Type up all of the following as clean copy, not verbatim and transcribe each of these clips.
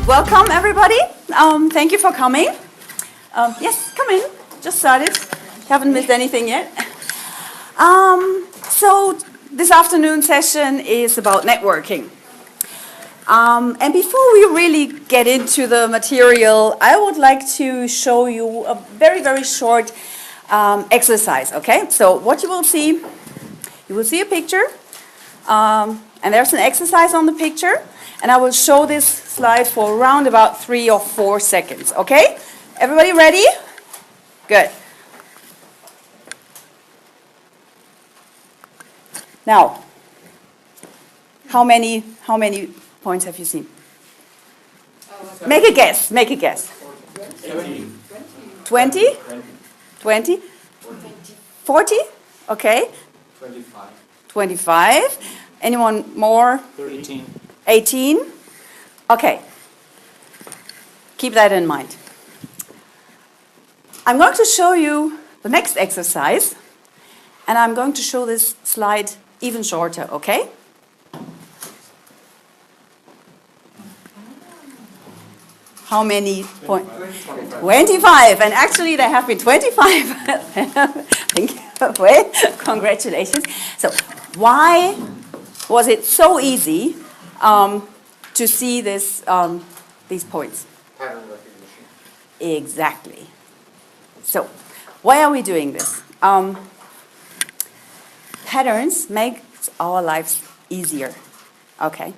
Welcome, everybody. Thank you for coming. Yes, come in. Just started. Haven't missed anything yet. So this afternoon session is about networking. And before we really get into the material, I would like to show you a very, very short exercise, okay? So what you will see a picture, and there's an exercise on the picture, and I will show this slide for around about 3 or 4 seconds, okay? Everybody ready? Good. Now, how many points have you seen? Make a guess. 20? 20? 40? Okay. 25. Anyone more? 18? Okay. Keep that in mind. I'm going to show you the next exercise, and I'm going to show this slide even shorter, okay? How many points? 25, and actually there have been 25. Thank you. Well, congratulations. So, why was it so easy to see this, these points? Pattern recognition. Exactly. So, why are we doing this? Patterns make our lives easier, okay?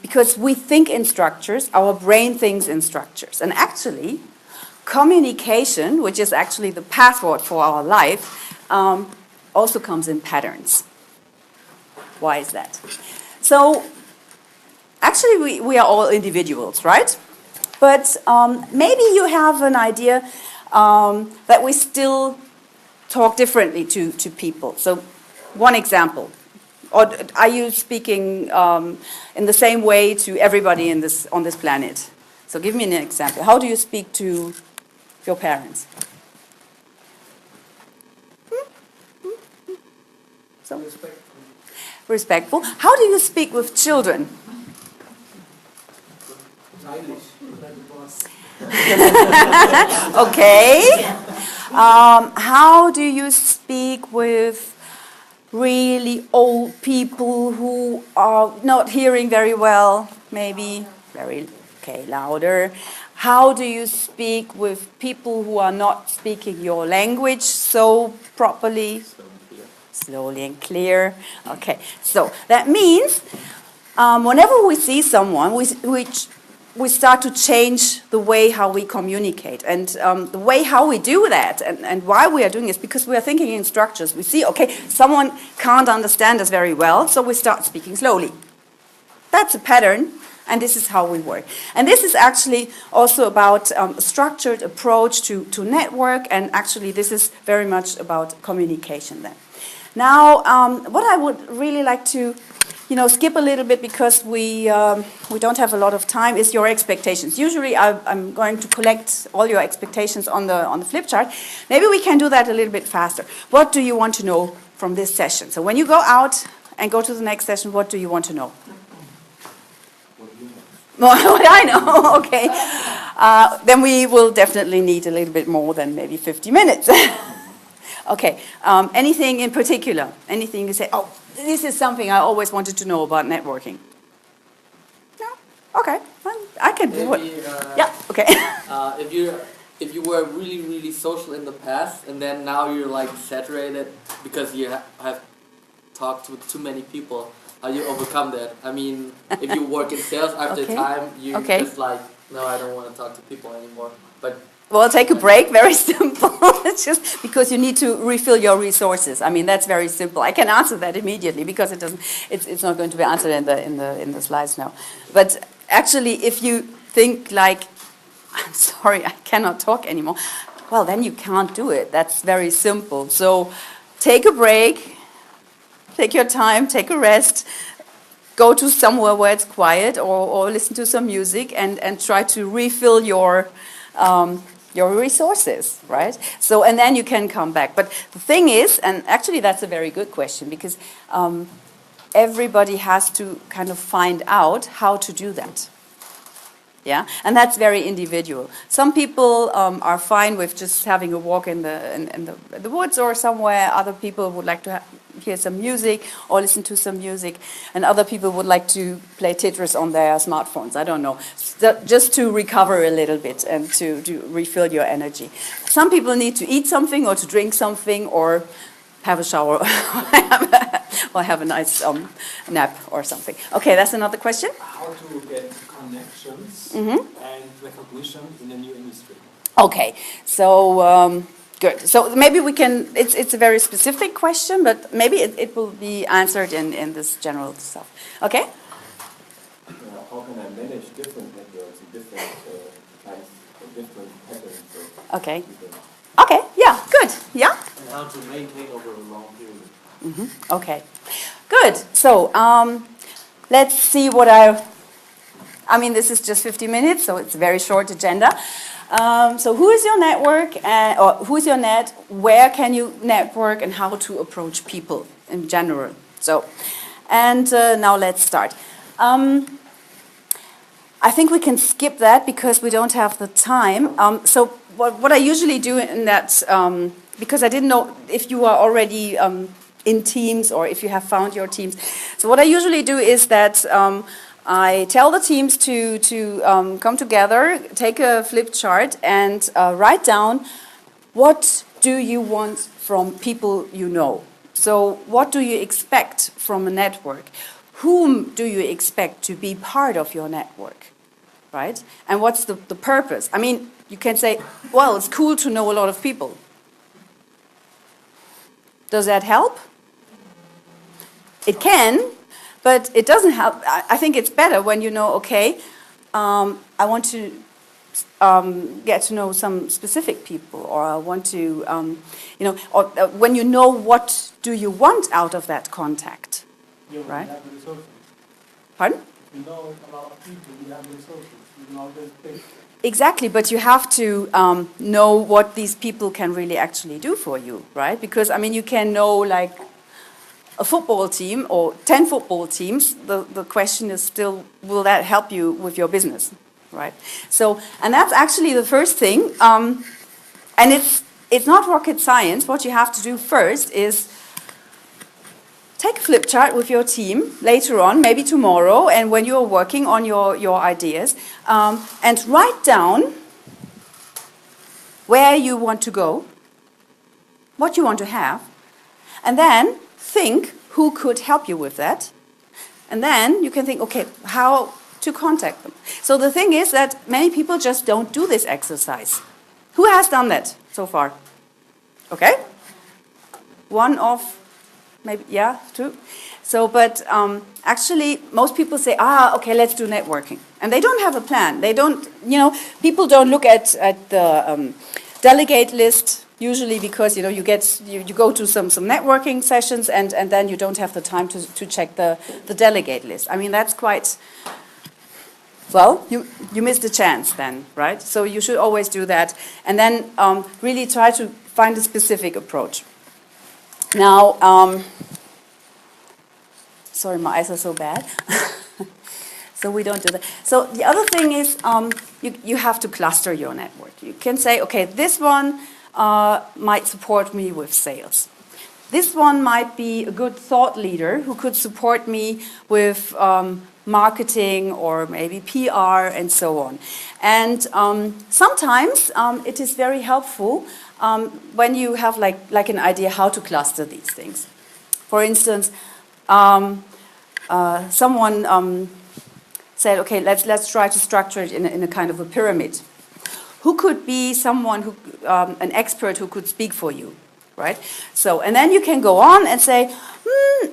Because we think in structures, our brain thinks in structures. And actually, communication, which is actually the password for our life, also comes in patterns. Why is that? So, actually we are all individuals, right? But maybe you have an idea that we still talk differently to people. So, one example. Or are you speaking in the same way to everybody on this planet? So give me an example. How do you speak to your parents? So, respectful. How do you speak with children? Okay. How do you speak with really old people who are not hearing very well? Maybe louder. How do you speak with people who are not speaking your language so properly? Slowly and clear. Okay, so that means whenever we see someone, we start to change the way how we communicate. And the way how we do that and why we are doing this, because we are thinking in structures. We see, okay, someone can't understand us very well, so we start speaking slowly. That's a pattern, and this is how we work. And this is actually also about a structured approach to network, and actually this is very much about communication then. Now, what I would really like to skip a little bit because we don't have a lot of time is your expectations. Usually I'm going to collect all your expectations on the flip chart. Maybe we can do that a little bit faster. What do you want to know from this session? So when you go out and go to the next session, what do you want to know? What I know, okay. Then we will definitely need a little bit more than maybe 50 minutes. Okay, anything in particular? Anything you say, oh, this is something I always wanted to know about networking? No? Okay, I can do it. Yeah, okay. If you were really, really social in the past, and then now you're like saturated because you have talked with too many people, how you overcome that? I mean, if you work in sales after time, you just like, no, I don't want to talk to people anymore. Well, take a break, very simple. It's just because you need to refill your resources. I mean, that's very simple. I can answer that immediately because it's not going to be answered in the slides now. But actually, if you think like, I'm sorry, I cannot talk anymore, well, then you can't do it. That's very simple. So take a break, take your time, take a rest, go to somewhere where it's quiet or listen to some music and try to refill your resources, right? So, and then you can come back. But the thing is, and actually that's a very good question because everybody has to kind of find out how to do that. Yeah, and that's very individual. Some people are fine with just having a walk in the woods or somewhere. Other people would like to hear some music or listen to some music, and other people would like to play Tetris on their smartphones. I don't know, just to recover a little bit and to refill your energy. Some people need to eat something or to drink something or have a shower or have a nice nap or something. Okay, that's another question. How to get connections and recognition in a new industry? Okay, so good. So maybe we can, it's a very specific question, but maybe it will be answered in this general stuff. Okay? How can I manage different networks and different kinds of different patterns? Okay. Okay, yeah, good. Yeah? And how to maintain over a long period. Okay, good. So let's see what I mean, this is just 50 minutes, so it's a very short agenda. So who is your network, or who is your net, where can you network, and how to approach people in general. So, and now let's start. I think we can skip that because we don't have the time. So what I usually do in that, because I didn't know if you are already in teams or if you have found your teams. So what I usually do is that I tell the teams to come together, take a flip chart and write down what do you want from people you know. So what do you expect from a network? Whom do you expect to be part of your network, right? And what's the purpose? I mean, you can say, well, it's cool to know a lot of people. Does that help? It can, but it doesn't help. I think it's better when you know, okay, I want to get to know some specific people, or I want to, you know, or when you know what do you want out of that contact, right? Pardon? You know a lot of people, you have resources, you know this big. Exactly, but you have to know what these people can really actually do for you, right? Because, I mean, you can know, like, a football team or 10 football teams. The question is still, will that help you with your business, right? So, and that's actually the first thing. And it's not rocket science. What you have to do first is take a flip chart with your team later on, maybe tomorrow, and when you're working on your ideas, and write down where you want to go, what you want to have, and then think who could help you with that. And then you can think, okay, how to contact them. So the thing is that many people just don't do this exercise. Who has done that so far? Okay? One of... Maybe, yeah, true. So, but actually, most people say, okay, let's do networking. And they don't have a plan. They don't, you know, people don't look at the delegate list, usually because, you know, you go to some networking sessions and then you don't have the time to check the delegate list. I mean, that's quite, well, you missed a chance then, right? So you should always do that. And then really try to find a specific approach. Now, sorry, my eyes are so bad. So we don't do that. So the other thing is you have to cluster your network. You can say, okay, this one might support me with sales. This one might be a good thought leader who could support me with marketing or maybe PR and so on. And sometimes it is very helpful when you have like an idea how to cluster these things. For instance, someone said, okay, let's try to structure it in a kind of a pyramid. Who could be someone who, an expert who could speak for you, right? So, and then you can go on and say,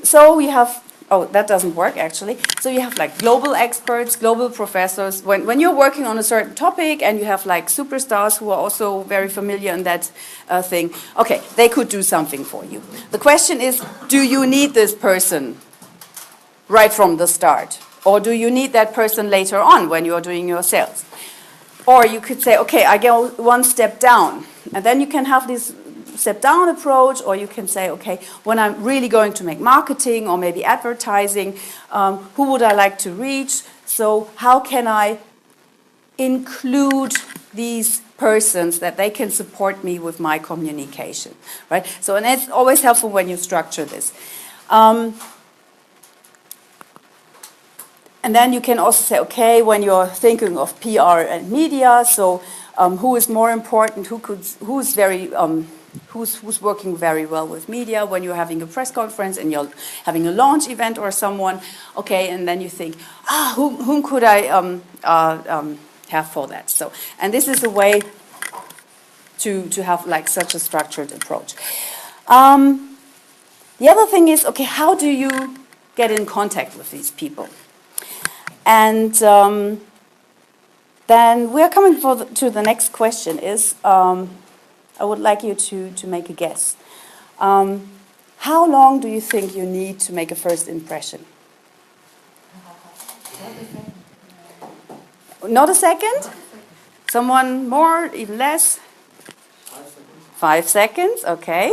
so we have, oh, that doesn't work actually. So you have like global experts, global professors. When you're working on a certain topic and you have like superstars who are also very familiar in that thing, okay, they could do something for you. The question is, do you need this person right from the start? Or do you need that person later on when you're doing your sales? Or you could say, okay, I go one step down. And then you can have this step down approach, or you can say, okay, when I'm really going to make marketing or maybe advertising, who would I like to reach? So how can I include these persons that they can support me with my communication, right? So, and it's always helpful when you structure this. And then you can also say, okay, when you're thinking of PR and media, so who is more important? Who's working very well with media? When you're having a press conference and you're having a launch event or someone, okay, and then you think, whom could I have for that? So, and this is a way to have like such a structured approach. The other thing is, okay, how do you get in contact with these people? And then we are coming to the next question is, I would like you to make a guess. How long do you think you need to make a first impression? Not a second? Someone more, even less? 5 seconds, okay.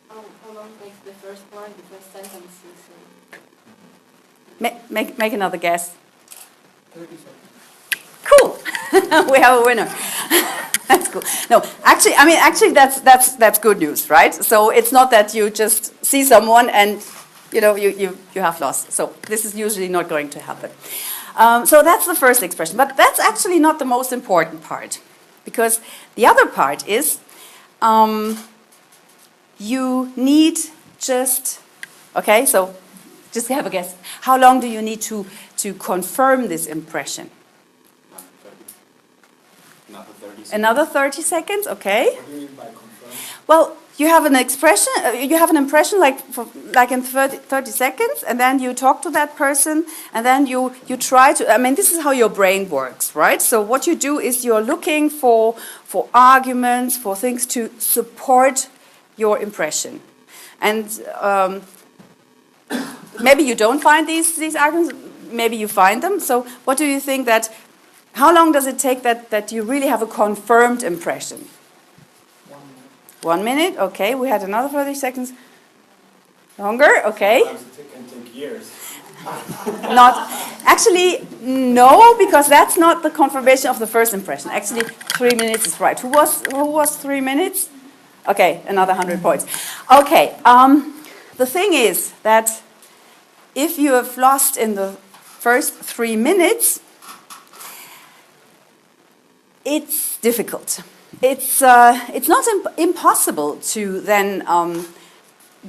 How long takes the first word, the first sentence? Make another guess. 30 seconds. Cool. We have a winner. That's cool. No, actually, that's good news, right? So it's not that you just see someone and you have lost. So this is usually not going to happen. So that's the first expression, but that's actually not the most important part, because the other part is you need just okay. So just have a guess. How long do you need to confirm this impression? Another 30 seconds, okay. What do you mean by confirm? Well, you have an expression, you have an impression like in 30 seconds, and then you talk to that person, and then you try to, this is how your brain works, right? So what you do is you're looking for arguments, for things to support your impression. And maybe you don't find these arguments, maybe you find them. So what do you think how long does it take that you really have a confirmed impression? 1 minute, okay. We had another 30 seconds. Longer, okay. Sometimes it can take years. Actually, no, because that's not the confirmation of the first impression. Actually, 3 minutes is right. Who was 3 minutes? Okay, another 100 points. Okay, the thing is that if you have lost in the first 3 minutes, it's difficult. It's not impossible to then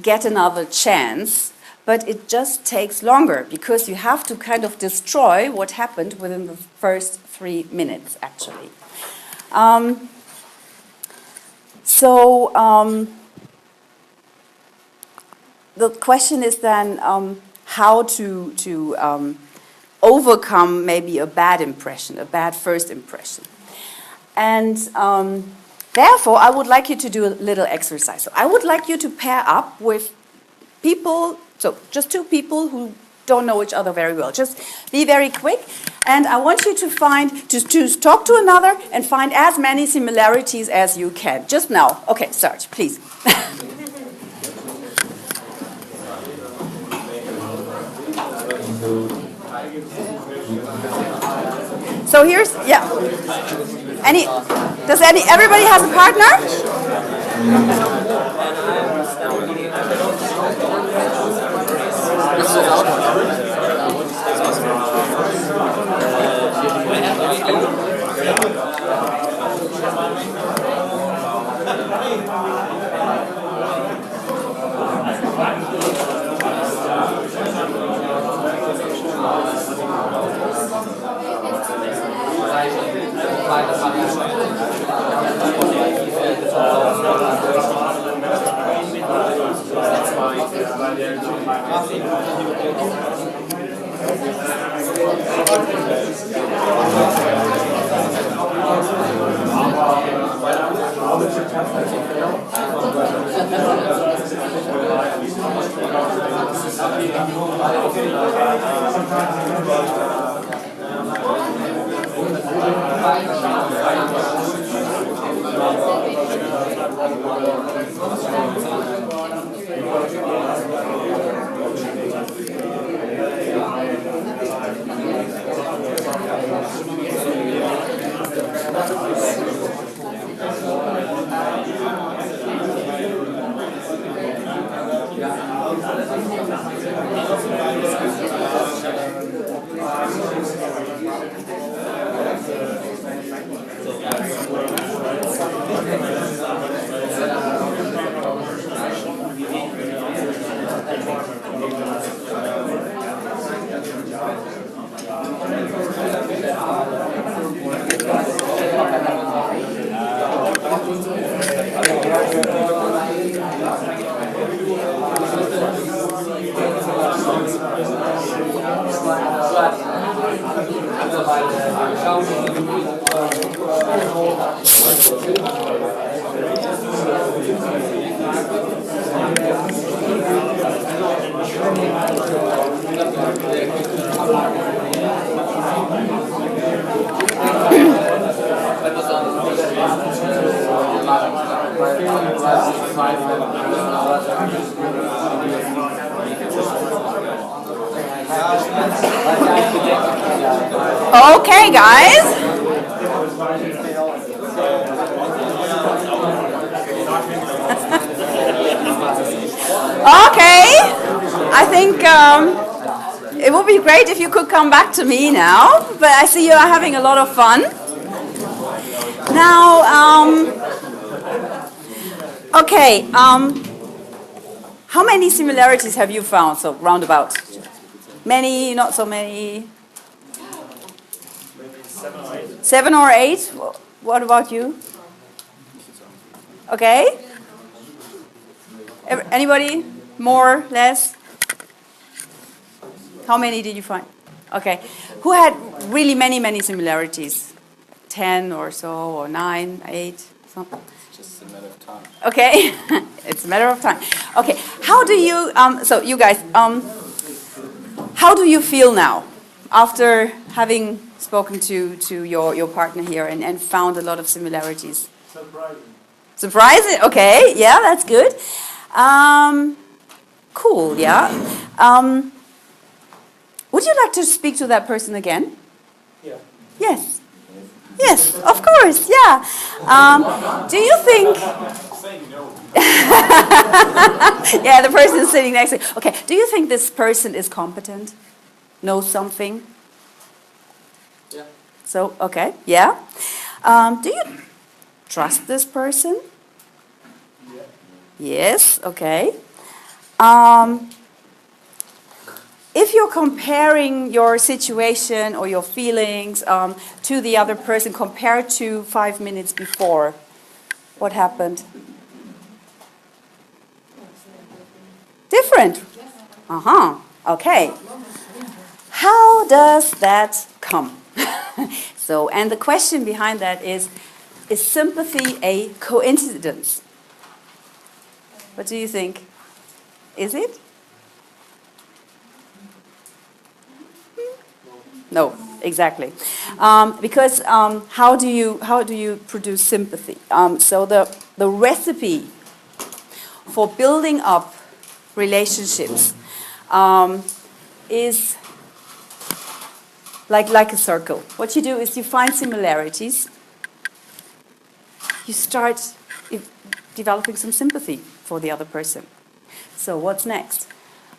get another chance, but it just takes longer because you have to kind of destroy what happened within the first 3 minutes, actually. The question is then how to overcome maybe a bad impression, a bad first impression. And therefore, I would like you to do a little exercise. So I would like you to pair up with people, so just 2 people who don't know each other very well. Just be very quick. And I want you to talk to another and find as many similarities as you can. Just now. Okay, Serge, please. So here's, everybody has a partner? Okay, guys. Okay, I think it would be great if you could come back to me now, but I see you are having a lot of fun. Now, okay, how many similarities have you found, so roundabout? Many, not so many? 7 or 8? What about you? Okay. Anybody? More? Less? How many did you find? Okay. Who had really many, many similarities? 10 or so, or 9, 8, something? It's just a matter of time. Okay. It's a matter of time. Okay. How do you, so you guys, how do you feel now after having spoken to your partner here and found a lot of similarities? Surprising. Surprising? Okay, yeah, that's good. Cool, yeah. Would you like to speak to that person again? Yeah. Yes. Yes, of course, yeah. Do you think... Saying no. Yeah, the person is sitting next to you. Okay, do you think this person is competent? Knows something? Yeah. So, okay, yeah. Do you trust this person? Yeah. Yes, okay. If you're comparing your situation or your feelings to the other person compared to 5 minutes before, what happened? Different? Uh-huh, okay. How does that come? So, and the question behind that is sympathy a coincidence? What do you think? Is it? No, exactly. Because how do you produce sympathy? So the recipe for building up relationships is like a circle. What you do is you find similarities. You start developing some sympathy for the other person. So what's next?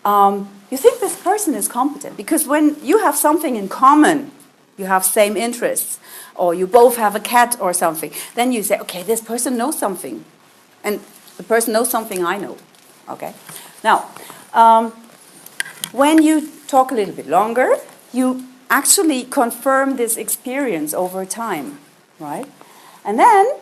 You think this person is competent because when you have something in common, you have same interests, or you both have a cat or something, then you say, okay, this person knows something, and the person knows something I know. Okay. Now, when you talk a little bit longer, you actually confirm this experience over time, right? And then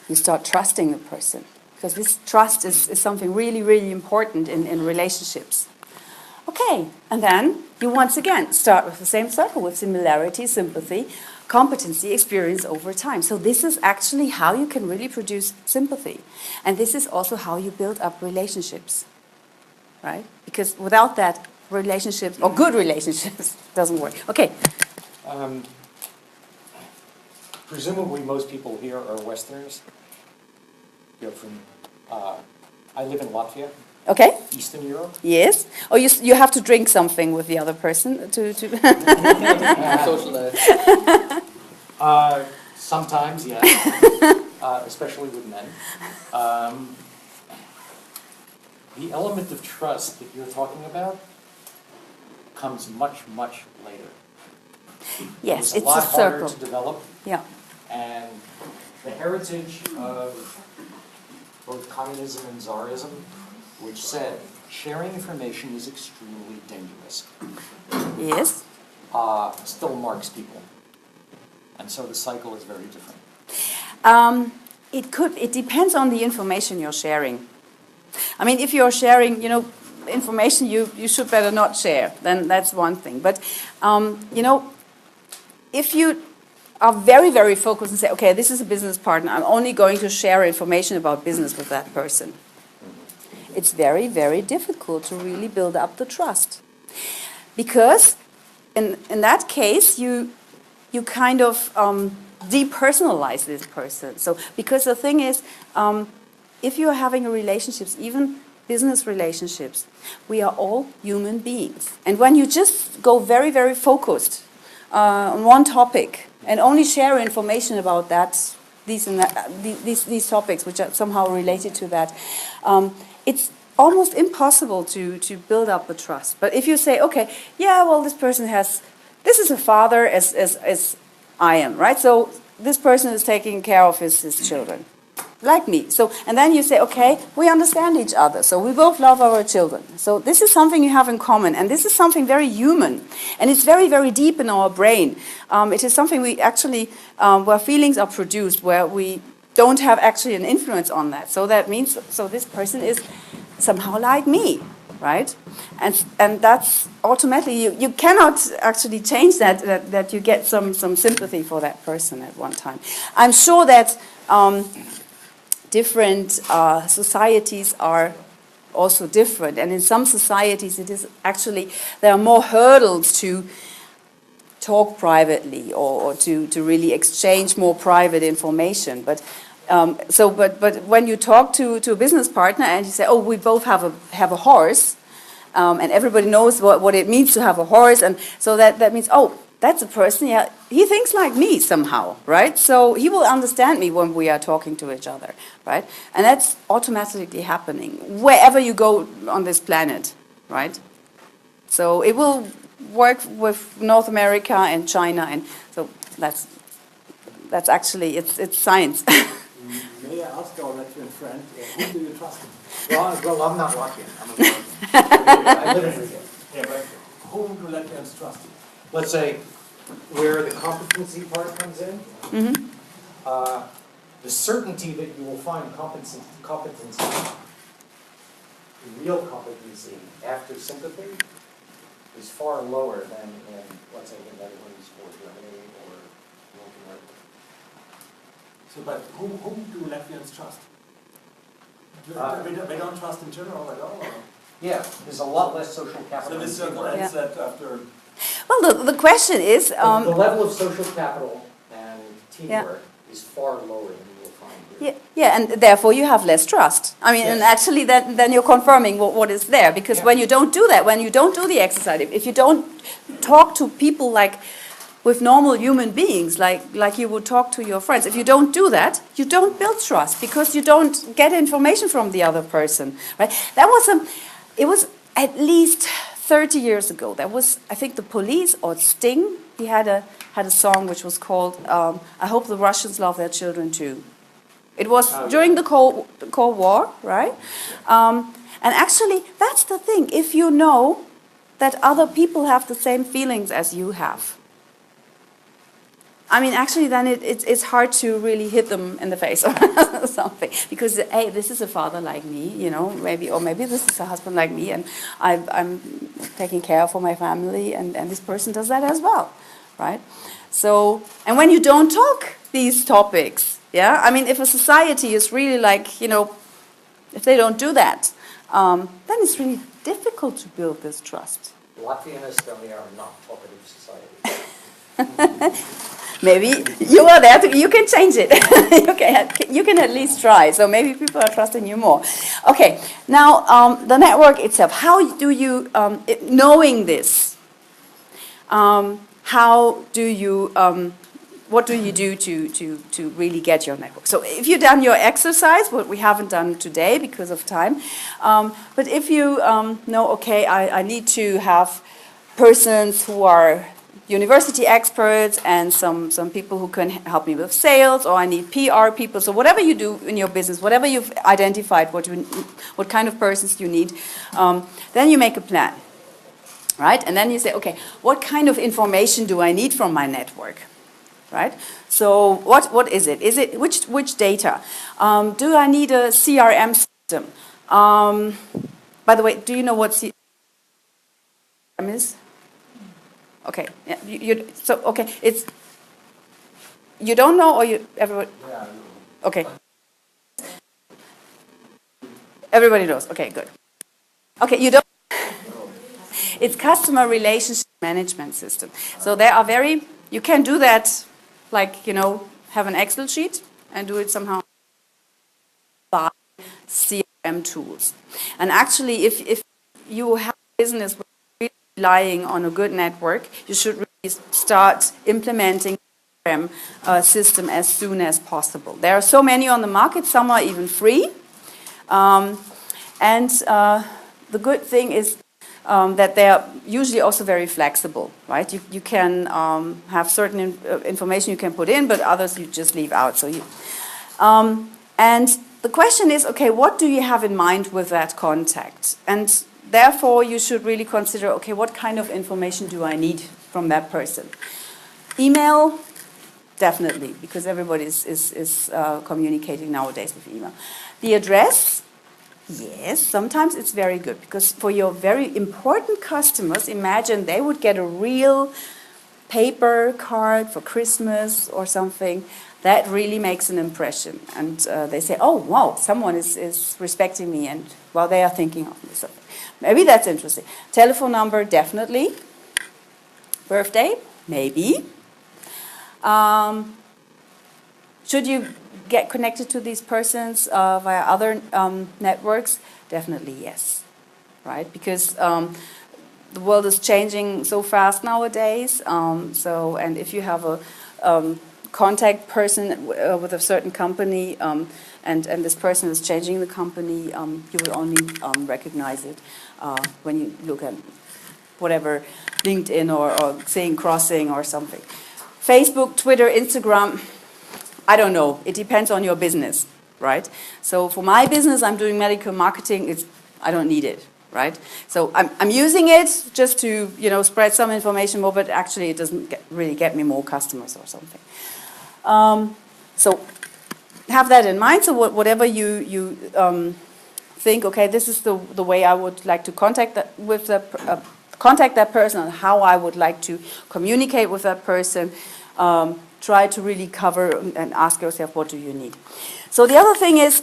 you start trusting the person. Because this trust is something really, really important in relationships. Okay, and then you once again start with the same circle with similarity, sympathy, competency, experience over time. So this is actually how you can really produce sympathy. And this is also how you build up relationships, right? Because without that, relationships, or good relationships, doesn't work. Okay. Presumably most people here are Westerners. You're from, I live in Latvia, Okay. Eastern Europe. Yes. Or you have to drink something with the other person to Socialize. Sometimes, yeah, The element of trust that you're talking about comes much, much later. Yes, It's it's a a lot harder circle. to develop, Yeah. and the heritage of both communism and Tsarism, which said sharing information is extremely dangerous, Yes. still marks people. And so the cycle is very different. It depends on the information you're sharing. I mean, if you're sharing, information you should better not share, then that's one thing. But, if you are very, very focused and say, okay, this is a business partner, I'm only going to share information about business with that person, it's very, very difficult to really build up the trust. Because in that case, you kind of depersonalize this person. So, because the thing is, if you're having a relationships, even business relationships, we are all human beings. And when you just go very, very focused on one topic and only share information about that, these topics which are somehow related to that, it's almost impossible to build up the trust. But if you say, okay, yeah, well, this is a father as I am, right? So this person is taking care of his children, like me. So, and then you say, okay, we understand each other, so we both love our children. So this is something you have in common, and this is something very human, and it's very, very deep in our brain. It is something we actually, where feelings are produced, where we don't have actually an influence on that. So that means, so this person is somehow like me, right? And that's automatically, you cannot actually change that you get some sympathy for that person at one time. I'm sure that different societies are also different, and in some societies it is actually, there are more hurdles to talk privately or to really exchange more private information. But but when you talk to a business partner and you say, oh, we both have a horse, and everybody knows what it means to have a horse, and so that means, oh, that's a person, yeah, he thinks like me somehow, right? So he will understand me when we are talking to each other, right? And that's automatically happening wherever you go on this planet, right? So it will work with North America and China, and so that's actually, it's science. May I ask our Latvian friend, who do you trust? Well, I'm not Latvian. I'm American. I live in Riga. Yeah, but whom do Latvians trust? Let's say where the competency part comes in, the certainty that you will find competency, real competency after sympathy is far lower than in, let's say, the Netherlands or Germany or North America. So, but whom do Latvians trust? They don't trust in general at all? Or? Yeah, there's a lot less social capital. So this circle ends that after... Well, the question is... the level of social capital and teamwork is far lower than you will find here. Yeah, and therefore you have less trust. I mean, and actually then you're confirming what is there. Because when you don't do that, when you don't do the exercise, if you don't talk to people like with normal human beings, like you would talk to your friends, if you don't do that, you don't build trust because you don't get information from the other person, right? It was at least 30 years ago. That was, I think, the Police or Sting. He had a song which was called "I Hope the Russians Love Their Children Too." It was during the Cold War, right? And actually, that's the thing. If you know that other people have the same feelings as you have, I mean, actually, then it's hard to really hit them in the face or something. Because, hey, this is a father like me, maybe this is a husband like me, and I'm taking care for my family, and this person does that as well, right? So, and when you don't talk these topics, yeah, I mean, if a society is really like, if they don't do that, then it's really difficult to build this trust. Latvia and Estonia are not talkative societies. Maybe you are there, you can change it. you can at least try. So maybe people are trusting you more. Okay, now the network itself. How do you, knowing this, how do you what do you do to really get your network? So if you've done your exercise, what we haven't done today because of time, but if you know, okay, I need to have persons who are university experts and some people who can help me with sales, or I need PR people. So whatever you do in your business, whatever you've identified, what kind of persons you need, then you make a plan, right? And then you say, okay, what kind of information do I need from my network, right? So what is it? Is it which data? Do I need a CRM system? By the way, do you know what CRM is? Okay, yeah, so okay, it's, you don't know, or you, everybody? Yeah. Okay. Everybody knows, okay, good. Okay, you don't, it's customer relationship management system. So they are very, you can do that, like, you know, have an Excel sheet and do it somehow by CRM tools. And actually, if you have a business relying on a good network, you should really start implementing a system as soon as possible. There are so many on the market, some are even free. The good thing is that they are usually also very flexible, right? You can have certain information you can put in, but others you just leave out. So and the question is, okay, what do you have in mind with that contact? And therefore, you should really consider, okay, what kind of information do I need from that person? Email, definitely, because everybody is communicating nowadays with email. The address, yes, sometimes it's very good, because for your very important customers, imagine they would get a real paper card for Christmas or something. That really makes an impression. And they say, oh, wow, someone is respecting me, and, well, they are thinking of me. So maybe that's interesting. Telephone number, definitely. Birthday, maybe. Should you get connected to these persons via other networks? Definitely yes, right? Because the world is changing so fast nowadays. And if you have a contact person with a certain company, and this person is changing the company, you will only recognize it when you look at whatever, LinkedIn or saying crossing or something. Facebook, Twitter, Instagram, I don't know. It depends on your business, right? So for my business, I'm doing medical marketing. I don't need it, right? So I'm using it just to, you know, spread some information more, but actually it doesn't really get me more customers or something. So have that in mind. So whatever you think, okay, this is the way I would like to contact that person, and how I would like to communicate with that person. Try to really cover and ask yourself, what do you need? So the other thing is,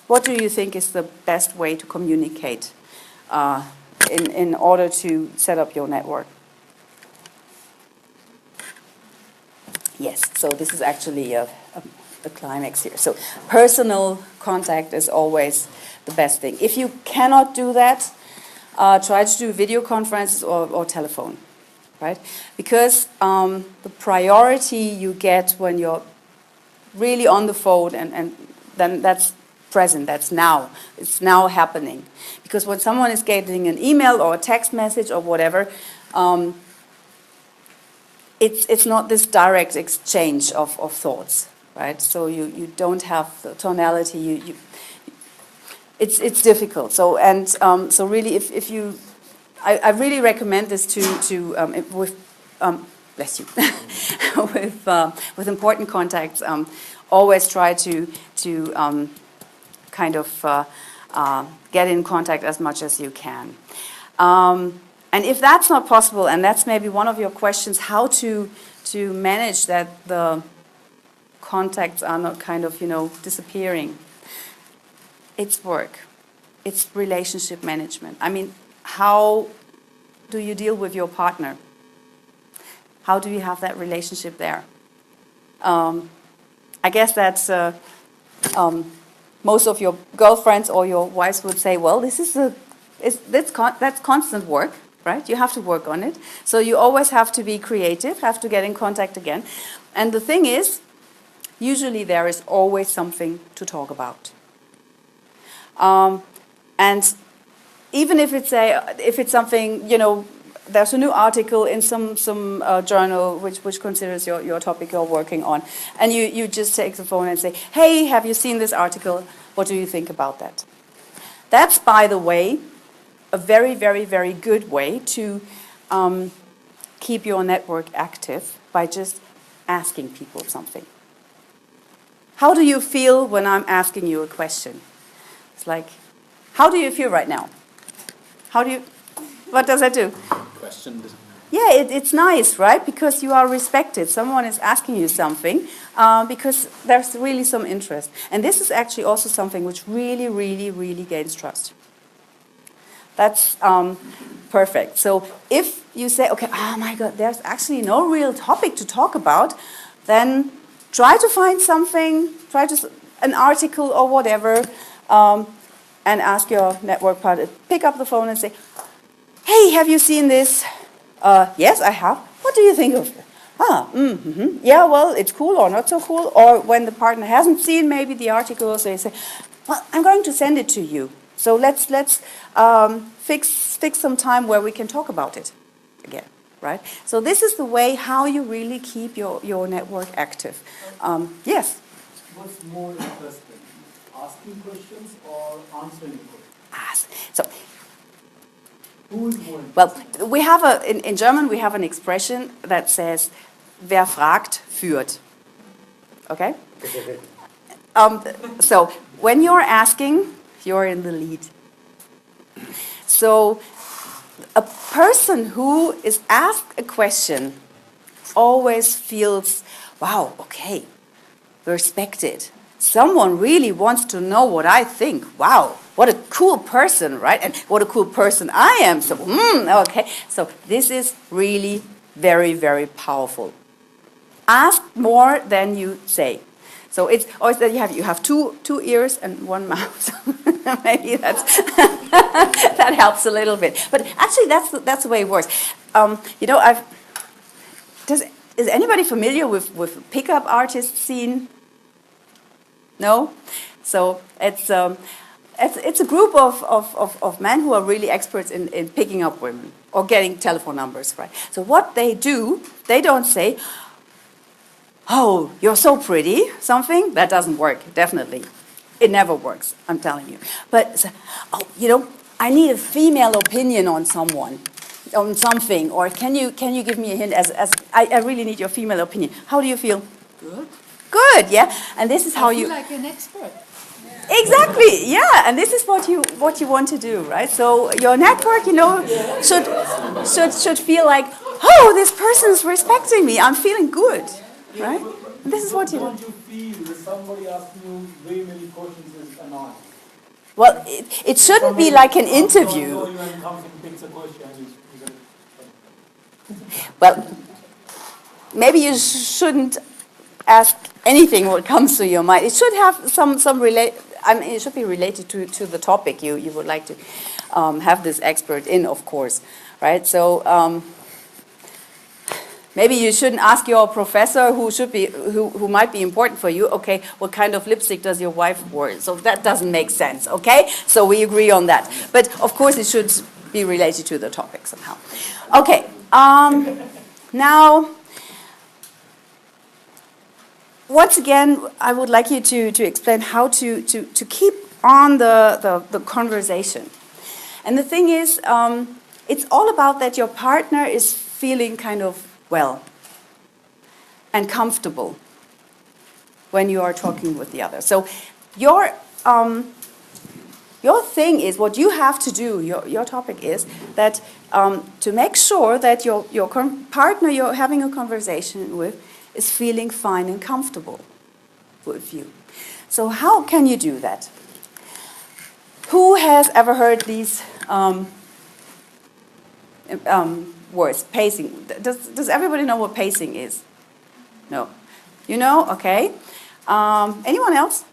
what do you think is the best way to communicate in order to set up your network? Yes, so this is actually a climax here. So personal contact is always the best thing. If you cannot do that, try to do video conferences or telephone, right? Because the priority you get when you're really on the phone, and then that's present, that's now. It's now happening. Because when someone is getting an email or a text message or whatever, it's not this direct exchange of thoughts, right? So you don't have the tonality. It's difficult. So so really, if you, I really recommend this with bless you, with important contacts. Always try to kind of get in contact as much as you can. And if that's not possible, and that's maybe one of your questions, how to manage that the contacts are not kind of, you know, disappearing. It's work. It's relationship management. I mean, how do you deal with your partner? How do you have that relationship there? I guess that's most of your girlfriends or your wives would say, well, that's constant work, right? You have to work on it. So you always have to be creative, have to get in contact again. And the thing is, usually there is always something to talk about. And even if it's something, you know, there's a new article in some journal which considers your topic you're working on, and you just take the phone and say, hey, have you seen this article? What do you think about that? That's, by the way, a very, very, very good way to keep your network active by just asking people something. How do you feel when I'm asking you a question? It's like, how do you feel right now? What does that do? Question. Yeah, it's nice, right? Because you are respected. Someone is asking you something because there's really some interest. And this is actually also something which really, really, really gains trust. That's perfect. So if you say, okay, oh my God, there's actually no real topic to talk about, then try to find something, an article or whatever, and ask your network partner, pick up the phone and say, hey, have you seen this? Yes, I have. What do you think of it? Yeah, well, it's cool or not so cool. Or when the partner hasn't seen maybe the article, so they say, well, I'm going to send it to you. So let's fix some time where we can talk about it again, right? So this is the way how you really keep your network active. Yes? What's more interesting, asking questions or answering questions? So, Who is more interesting? well, we have in German we have an expression that says, wer fragt, führt. Okay? So when you're asking, you're in the lead. So a person who is asked a question always feels, wow, okay, respected. Someone really wants to know what I think. Wow, what a cool person, right? And what a cool person I am. So, okay. So this is really very, very powerful. Ask more than you say. So it's always that you have two ears and one mouth. Maybe that helps a little bit. But actually, that's the way it works. You know, is anybody familiar with pickup artist scene? No? So it's a group of men who are really experts in picking up women or getting telephone numbers, right? So what they do, they don't say, oh, you're so pretty, something. That doesn't work, definitely. It never works, I'm telling you. But, oh, you know, I need a female opinion on someone, on something, or can you give me a hint as I really need your female opinion. How do you feel? Good. Good, yeah. And this is how I you feel like an expert. exactly, yeah. And this is what you want to do, right? So your network, you know, should feel like, oh, this person is respecting me. I'm feeling good, right? And this is what you Don't want. you feel that somebody asking you very many questions is annoying? Well, it shouldn't be like an interview. You and comes and picks a question and you're gonna... Well, maybe you shouldn't ask anything what comes to your mind. It should have some relate. I mean, it should be related to the topic you would like to have this expert in, of course, right? So maybe you shouldn't ask your professor who might be important for you. Okay, what kind of lipstick does your wife wear? So that doesn't make sense. Okay, so we agree on that. But of course, it should be related to the topic somehow. Okay, now. Once again, I would like you to explain how to keep on the conversation. And the thing is, it's all about that your partner is feeling kind of well and comfortable when you are talking with the other. So your thing is, what you have to do, your topic is that to make sure that your partner you're having a conversation with is feeling fine and comfortable with you. So how can you do that? Who has ever heard these words? Pacing. Does everybody know what pacing is? No. You know? Okay. Anyone else?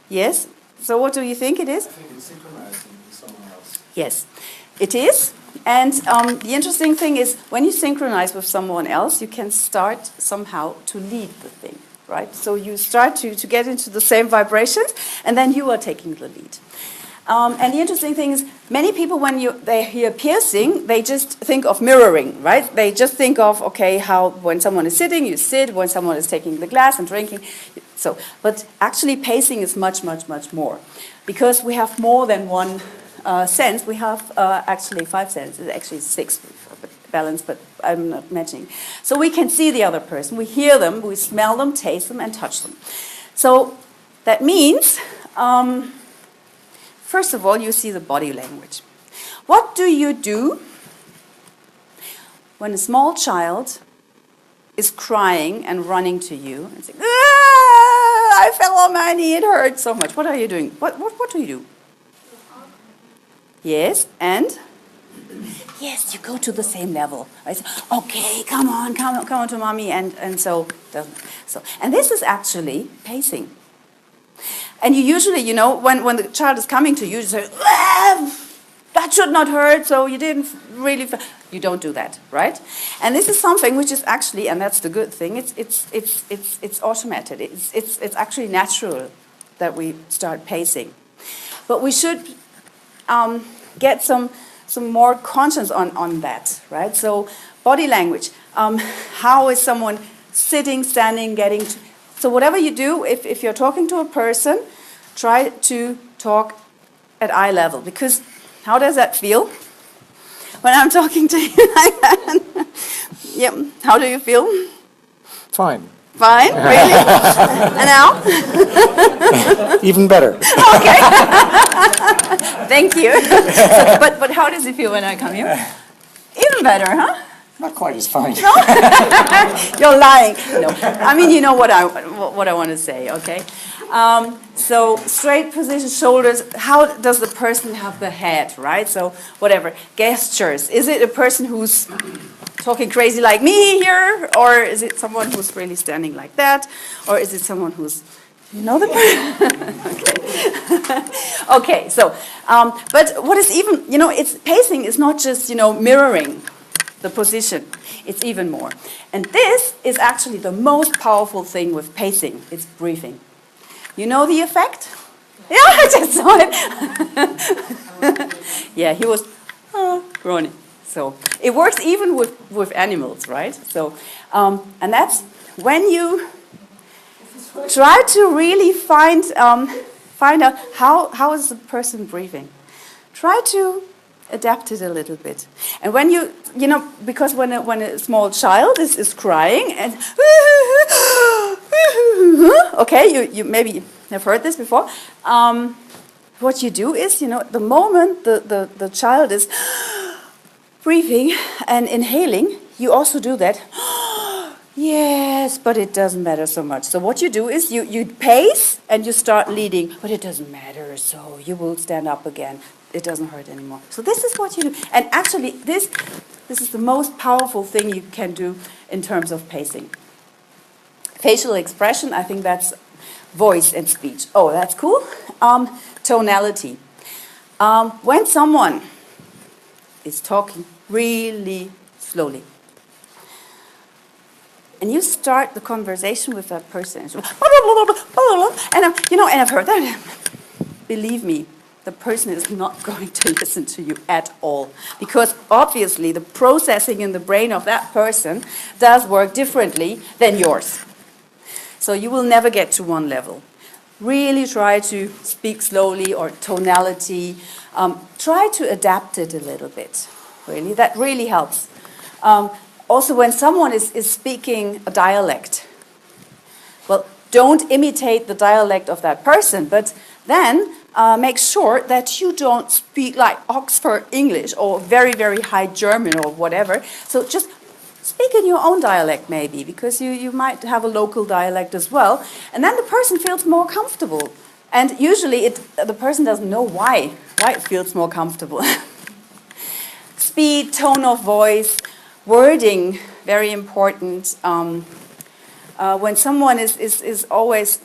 Yes? So what do you think it is? I think it's synchronizing with someone else. Yes. It is. And the interesting thing is, when you synchronize with someone else, you can start somehow to lead the thing, right? So you start to get into the same vibrations, and then you are taking the lead. And the interesting thing is, many people, when they hear piercing, they just think of mirroring, right? They just think of, okay, how when someone is sitting, you sit. When someone is taking the glass and drinking, so. But actually, pacing is much, much, much more, because we have more than one sense. We have actually 5 senses, actually 6 balance, but I'm not mentioning. So we can see the other person, we hear them, we smell them, taste them, and touch them. So that means, first of all, you see the body language. What do you do when a small child is crying and running to you and saying, "Ah, I fell on my knee, it hurts so much"? What are you doing? What do you do? Yes, and? Yes, you go to the same level. I say, okay, come on to mommy, and so. And this is actually pacing. And you usually, you know, when the child is coming to you, you say, that should not hurt, so you didn't really, you don't do that, right? And this is something which is actually, and that's the good thing, it's automated. It's actually natural that we start pacing. But we should get some more conscience on that, right? So body language, how is someone sitting, standing, getting to, so whatever you do, if you're talking to a person, try to talk at eye level, because how does that feel when I'm talking to you like that? Yep, how do you feel? Fine. Fine, really? And now? Even better. Okay. Thank you. But how does it feel when I come here? Even better, huh? Not quite as fine. No? You're lying. No. I mean, you know what I want to say, okay? So straight position, shoulders. How does the person have the head, right? So whatever. Gestures. Is it a person who's talking crazy like me here? Or is it someone who's really standing like that? Or is it someone who's, you know the person? Okay. Okay, so, but what is even, you know, it's pacing is not just, you know, mirroring the position. It's even more. And this is actually the most powerful thing with pacing. It's breathing. You know the effect? Yeah, I just saw it. Yeah, he was groaning. So it works even with animals, right? So, and that's when you try to really find out how is the person breathing. Try to adapt it a little bit. And when you know, because when a small child is crying and okay, you maybe have heard this before. What you do is, you know, the moment the child is breathing and inhaling, you also do that. Yes, but it doesn't matter so much. So what you do is you pace and you start leading, but it doesn't matter, so you will stand up again. It doesn't hurt anymore. So this is what you do. And actually, this is the most powerful thing you can do in terms of pacing. Facial expression, I think that's voice and speech. Oh, that's cool. Tonality. When someone is talking really slowly, and you start the conversation with that person, and I've heard that. Believe me, the person is not going to listen to you at all, because obviously the processing in the brain of that person does work differently than yours. So you will never get to one level. Really try to speak slowly, or tonality. Try to adapt it a little bit. Really, that really helps. Also, when someone is speaking a dialect, well, don't imitate the dialect of that person, but then make sure that you don't speak like Oxford English or very, very high German or whatever. So just speak in your own dialect maybe, because you might have a local dialect as well. And then the person feels more comfortable. And usually the person doesn't know why it feels more comfortable. Speed, tone of voice, wording, very important. When someone is always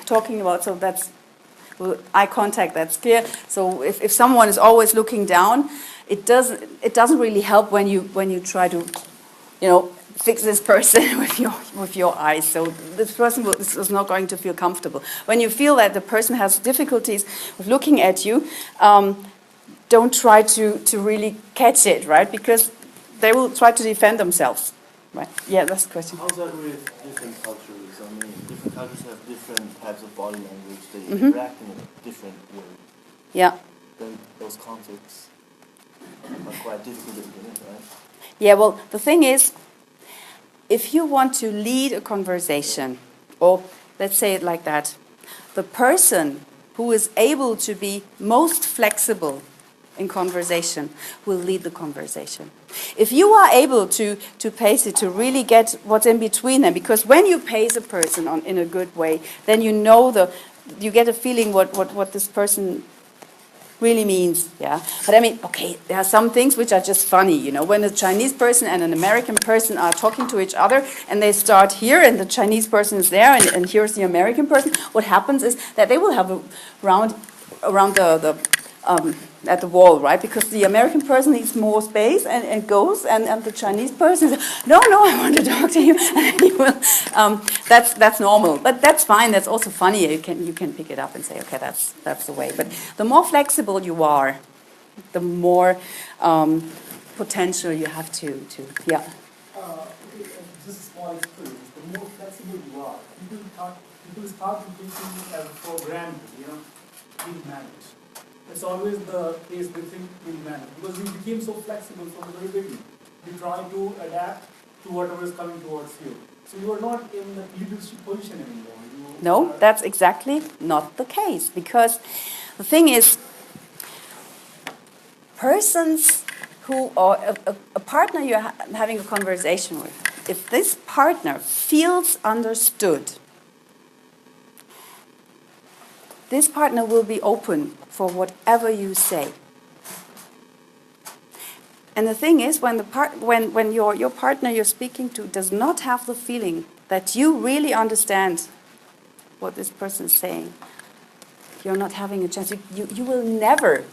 talking about, so that's eye contact, that's clear. So if someone is always looking down, it doesn't really help when you try to, fix this person with your eyes. So this person is not going to feel comfortable. When you feel that the person has difficulties with looking at you, don't try to really catch it, right? Because they will try to defend themselves, right? Yeah, that's the question. How's that with different cultures? I mean, different cultures have different types of body language. They interact in a different way. Yeah. Then those contexts are quite difficult to implement, right? Yeah, well, the thing is, if you want to lead a conversation, or let's say it like that, the person who is able to be most flexible in conversation will lead the conversation. If you are able to pace it, to really get what's in between them, because when you pace a person in a good way, then you get a feeling what this person really means, yeah. But I mean, okay, there are some things which are just funny, when a Chinese person and an American person are talking to each other and they start here and the Chinese person is there and here's the American person, what happens is that they will have a round around at the wall, right? Because the American person needs more space and goes, and the Chinese person says, no, I want to talk to you. And he will, that's normal, but that's fine. That's also funny. You can pick it up and say, okay, that's the way. But the more flexible you are, the more potential you have to yeah. Just a small experience. The more flexible you are, people start to take you as for granted. We'll manage. It's always the case we think we'll manage, because we became so flexible from the very beginning. We try to adapt to whatever is coming towards you. So you are not in the leadership position anymore. No, that's exactly not the case, because the thing is, persons who are a partner you're having a conversation with, if this partner feels understood, this partner will be open for whatever you say. And the thing is, when your partner you're speaking to does not have the feeling that you really understand what this person is saying, you're not having a chance. You will never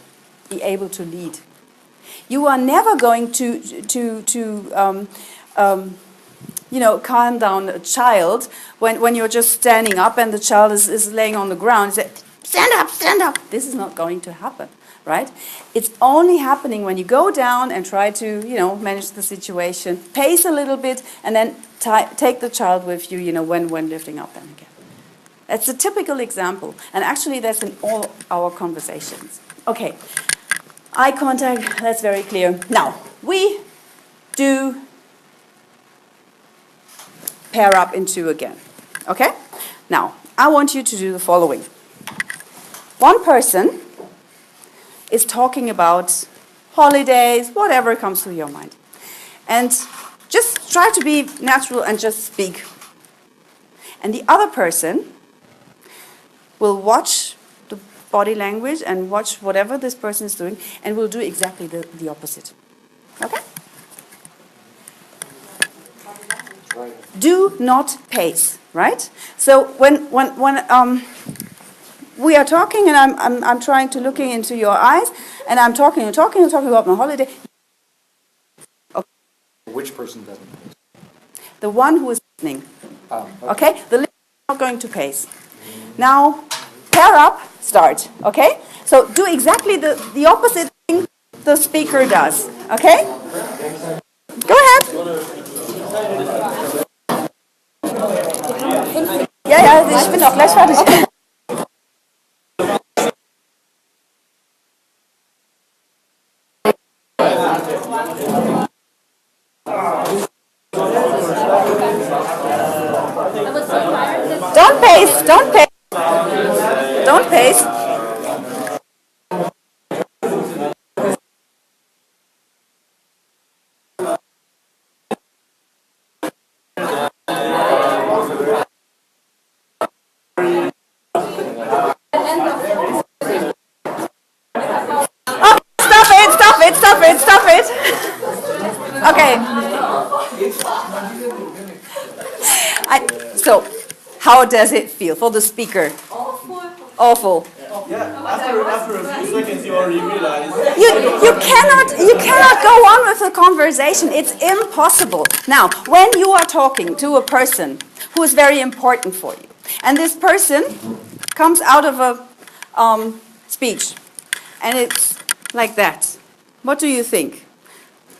be able to lead. You are never going to calm down a child when you're just standing up and the child is laying on the ground. You say, stand up. This is not going to happen, right? It's only happening when you go down and try to, manage the situation, pace a little bit, and then take the child with you, when lifting up and again. It's a typical example, and actually that's in all our conversations. Okay, eye contact, that's very clear. Now, we do pair up in two again, okay? Now, I want you to do the following. One person is talking about holidays, whatever comes to your mind. And just try to be natural and just speak. And the other person will watch the body language and watch whatever this person is doing and will do exactly the opposite. Okay? Do not pace, right? So when we are talking and I'm trying to looking into your eyes and I'm talking about my holiday. Okay. Which person doesn't pace? The one who is listening. Oh, Okay? The listener is not going to pace. Now, pair up, start. Okay? So do exactly the opposite thing the speaker does. Okay? Go ahead. Ja, ich bin auch gleich fertig. Okay. Don't pace. Don't pace. Stop it. Okay. So, how does it feel for the speaker? Awful. Awful. Yeah, after a few seconds you already realize. You cannot go on with the conversation. It's impossible. Now, when you are talking to a person who is very important for you, and this person comes out of a speech, and it's like that. What do you think?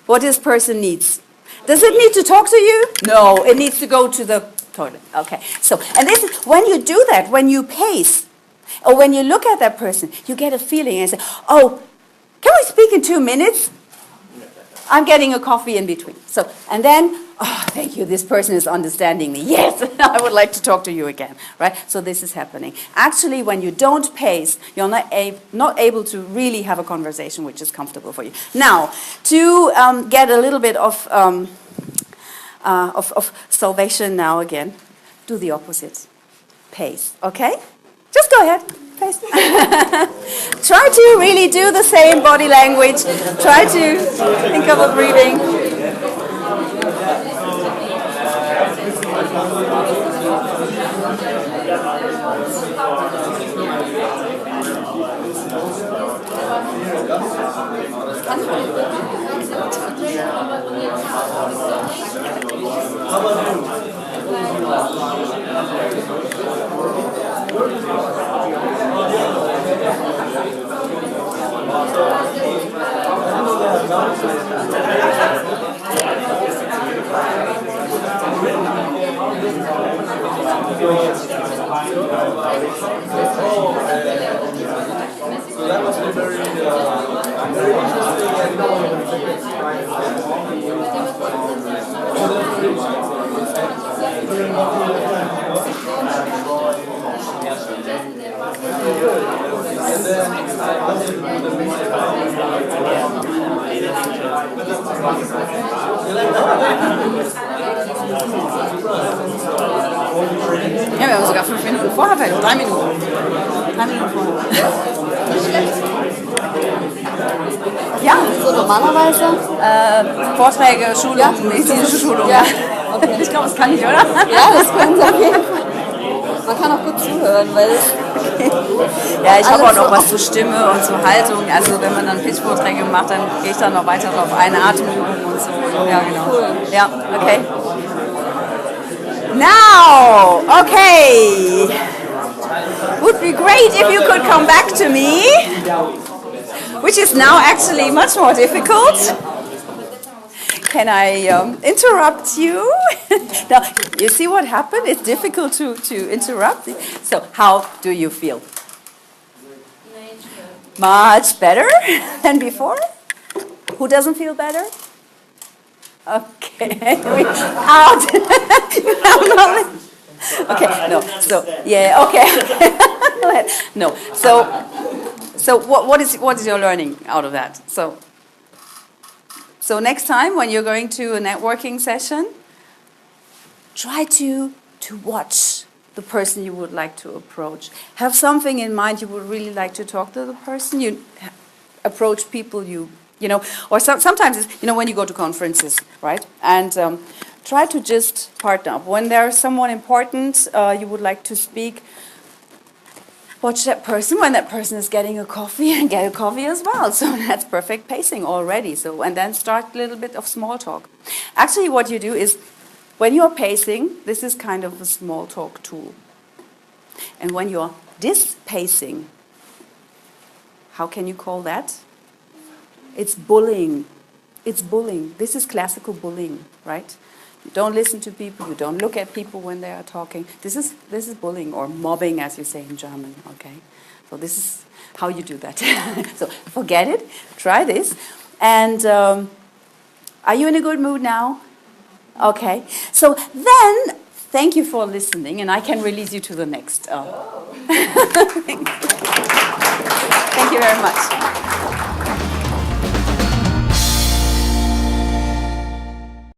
What this person needs? Does it need to talk to you? No, it needs to go to the toilet. Okay. So, and this is when you do that, when you pace, or when you look at that person, you get a feeling and say, "Oh, can we speak in 2 minutes? I'm getting a coffee in between." So, and then, "Oh, thank you, this person is understanding me. Yes, I would like to talk to you again," right? So this is happening. Actually, when you don't pace, you're not able to really have a conversation which is comfortable for you. Now, to get a little bit of salvation now again, do the opposite. Pace, okay? Just go ahead. Pace. Try to really do the same body language. Try to think of a breathing. So that must be very interesting Ja, wir haben sogar 5 Minuten vorher, 3 Minuten. 3 Minuten vorher. Ja, so normalerweise. Vorträge, Schulung, medizinische Schulung. Ja. Okay. Ich glaube, das kann ich, oder? Ja, das können Sie auf jeden Fall. Man kann auch gut zuhören, weil... Ja, ich habe auch noch was zur Stimme und zur Haltung. Also wenn man dann Pitch-Vorträge macht, dann gehe ich dann noch weiter drauf ein, Atemübungen und so. Ja, genau. Cool. Ja, okay. Now, okay. Would be great if you could come back to me, which is now actually much more difficult. Can I interrupt you? Now, you see what happened? It's difficult to interrupt. So, how do you feel? Much better than before? Who doesn't feel better? Okay, out. Okay, no. So yeah, okay. No. So what is your learning out of that? So next time when you're going to a networking session, try to watch the person you would like to approach. Have something in mind you would really like to talk to the person. You approach people you know, or sometimes it's, you know, when you go to conferences, right? And try to just partner up. When there's someone important you would like to speak, watch that person when that person is getting a coffee and get a coffee as well. So that's perfect pacing already. So, and then start a little bit of small talk. Actually, what you do is, when you're pacing, this is kind of a small talk tool. And when you're dispacing, how can you call that? It's bullying. It's bullying. This is classical bullying, right? You don't listen to people. You don't look at people when they are talking. This is bullying, or mobbing, as you say in German. Okay, so this is how you do that. So forget it. Try this. And are you in a good mood now? Okay. So then, thank you for listening, and I can release you to the next. Thank you very much.